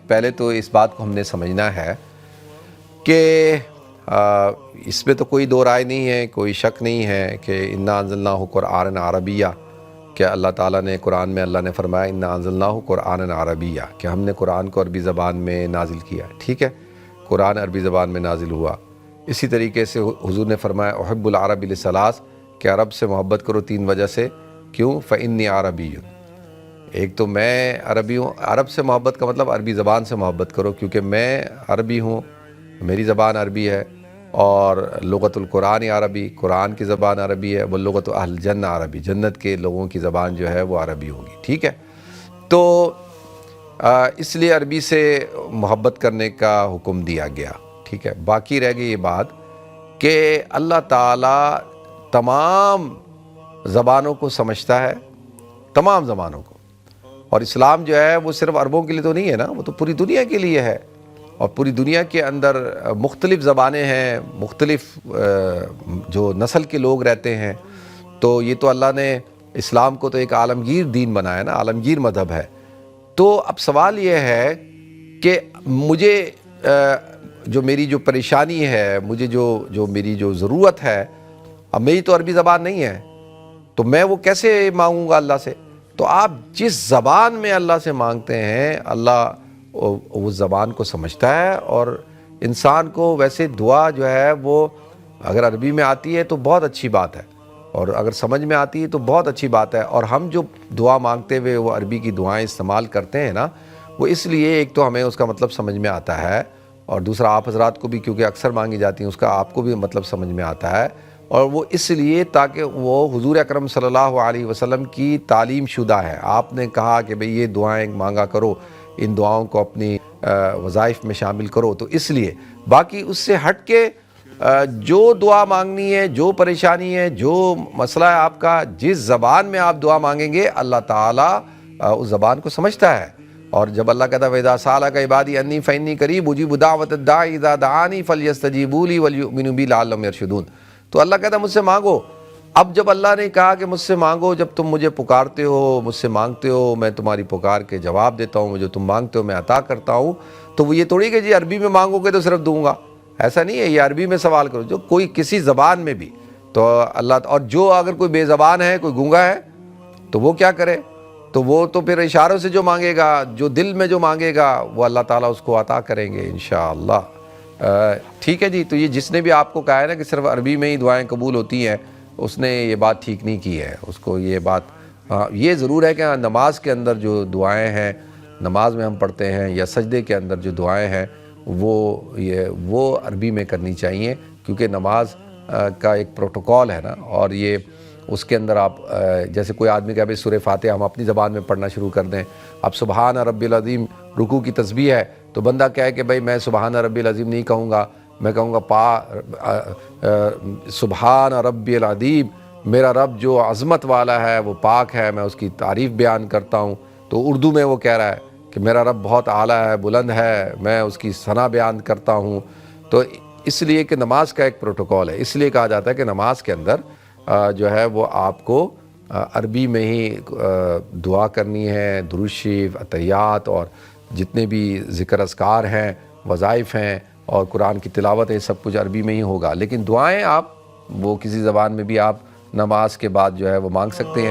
پہلے تو اس بات کو ہم نے سمجھنا ہے کہ اس میں تو کوئی دو رائے نہیں ہے، کوئی شک نہیں ہے کہ انا انزلناہ قرآنا عربیہ، کہ اللہ تعالیٰ نے قرآن میں اللہ نے فرمایا انا انزلناہ قرآنا عربیہ، کہ ہم نے قرآن کو عربی زبان میں نازل کیا. ٹھیک ہے، قرآن عربی زبان میں نازل ہوا. اسی طریقے سے حضور نے فرمایا احب العرب لثلاث، کہ عرب سے محبت کرو 3 وجہ سے. کیوں؟ فإنی عربی، ایک تو میں عربی ہوں. عرب سے محبت کا مطلب عربی زبان سے محبت کرو، کیونکہ میں عربی ہوں، میری زبان عربی ہے. اور لغت القرآن عربی، قرآن کی زبان عربی ہے. وہ لغت اہل الجنہ عربی، جنت کے لوگوں کی زبان جو ہے وہ عربی ہوگی. ٹھیک ہے، تو اس لیے عربی سے محبت کرنے کا حکم دیا گیا. ٹھیک ہے، باقی رہ گئی یہ بات کہ اللہ تعالیٰ تمام زبانوں کو سمجھتا ہے، تمام زبانوں کو. اور اسلام جو ہے وہ صرف عربوں کے لیے تو نہیں ہے نا، وہ تو پوری دنیا کے لیے ہے. اور پوری دنیا کے اندر مختلف زبانیں ہیں، مختلف جو نسل کے لوگ رہتے ہیں. تو یہ تو اللہ نے اسلام کو تو ایک عالمگیر دین بنایا نا، عالمگیر مذہب ہے. تو اب سوال یہ ہے کہ مجھے جو میری جو پریشانی ہے، مجھے جو میری جو ضرورت ہے، اب میری تو عربی زبان نہیں ہے، تو میں وہ کیسے مانگوں گا اللہ سے؟ تو آپ جس زبان میں اللہ سے مانگتے ہیں، اللہ اس زبان کو سمجھتا ہے. اور انسان کو ویسے دعا جو ہے وہ اگر عربی میں آتی ہے تو بہت اچھی بات ہے، اور اگر سمجھ میں آتی ہے تو بہت اچھی بات ہے. اور ہم جو دعا مانگتے ہوئے وہ عربی کی دعائیں استعمال کرتے ہیں نا، وہ اس لیے ایک تو ہمیں اس کا مطلب سمجھ میں آتا ہے، اور دوسرا آپ حضرات کو بھی کیونکہ اکثر مانگی جاتی ہیں اس کا آپ کو بھی مطلب سمجھ میں آتا ہے. اور وہ اس لیے تاکہ وہ حضور اکرم صلی اللہ علیہ وسلم کی تعلیم شدہ ہے. آپ نے کہا کہ بھئی یہ دعائیں مانگا کرو، ان دعاؤں کو اپنی وظائف میں شامل کرو. تو اس لیے باقی اس سے ہٹ کے جو دعا مانگنی ہے، جو پریشانی ہے، جو مسئلہ ہے آپ کا، جس زبان میں آپ دعا مانگیں گے اللہ تعالیٰ اس زبان کو سمجھتا ہے. اور جب اللہ کہتا ہے وَإِذَا سَأَلَكَ عِبَادِي عَنِّي فَإِنِّي قَرِيبٌ أُجِيبُ دَعْوَةَ الدَّاعِ إِذَا دَعَانِي فَلْيَسْتَجِيبُوا لِي وَلْيُؤْمِنُوا بِي لَعَلَّهُمْ يَرْشُدُونَ. تو اللہ کہتا ہے مجھ سے مانگو. اب جب اللہ نے کہا کہ مجھ سے مانگو، جب تم مجھے پکارتے ہو، مجھ سے مانگتے ہو، میں تمہاری پکار کے جواب دیتا ہوں، جو تم مانگتے ہو میں عطا کرتا ہوں. تو وہ یہ تھوڑی کہ جی عربی میں مانگو گے تو صرف دوں گا، ایسا نہیں ہے. یہ عربی میں سوال کرو، جو کوئی کسی زبان میں بھی. تو اللہ، اور جو اگر کوئی بے زبان ہے، کوئی گونگا ہے، تو وہ کیا کرے؟ تو وہ تو پھر اشاروں سے جو مانگے گا، جو دل میں جو مانگے گا، وہ اللہ تعالیٰ اس کو عطا کریں گے انشاءاللہ. ٹھیک ہے جی. تو یہ جس نے بھی آپ کو کہا ہے نا کہ صرف عربی میں ہی دعائیں قبول ہوتی ہیں، اس نے یہ بات ٹھیک نہیں کی ہے. اس کو یہ بات یہ ضرور ہے کہ نماز کے اندر جو دعائیں ہیں، نماز میں ہم پڑھتے ہیں، یا سجدے کے اندر جو دعائیں ہیں وہ عربی میں کرنی چاہیے، کیونکہ نماز کا ایک پروٹوکول ہے نا. اور یہ اس کے اندر آپ جیسے کوئی آدمی کہے بھئی سورہ فاتحہ ہم اپنی زبان میں پڑھنا شروع کر دیں. اب سبحان ربی العظیم رکوع کی تسبیح ہے، تو بندہ کہے کہ بھئی میں سبحان ربی العظیم نہیں کہوں گا، میں کہوں گا سبحان ربی العظیم، میرا رب جو عظمت والا ہے وہ پاک ہے، میں اس کی تعریف بیان کرتا ہوں. تو اردو میں وہ کہہ رہا ہے کہ میرا رب بہت اعلیٰ ہے، بلند ہے، میں اس کی ثنا بیان کرتا ہوں. تو اس لیے کہ نماز کا ایک پروٹوکول ہے، اس لیے کہا جاتا ہے کہ نماز کے اندر جو ہے وہ آپ کو عربی میں ہی دعا کرنی ہے. درود شریف، اتحیات اور جتنے بھی ذکر اذکار ہیں، وظائف ہیں، اور قرآن کی تلاوت ہے، سب کچھ عربی میں ہی ہوگا. لیکن دعائیں آپ وہ کسی زبان میں بھی آپ نماز کے بعد جو ہے وہ مانگ سکتے ہیں.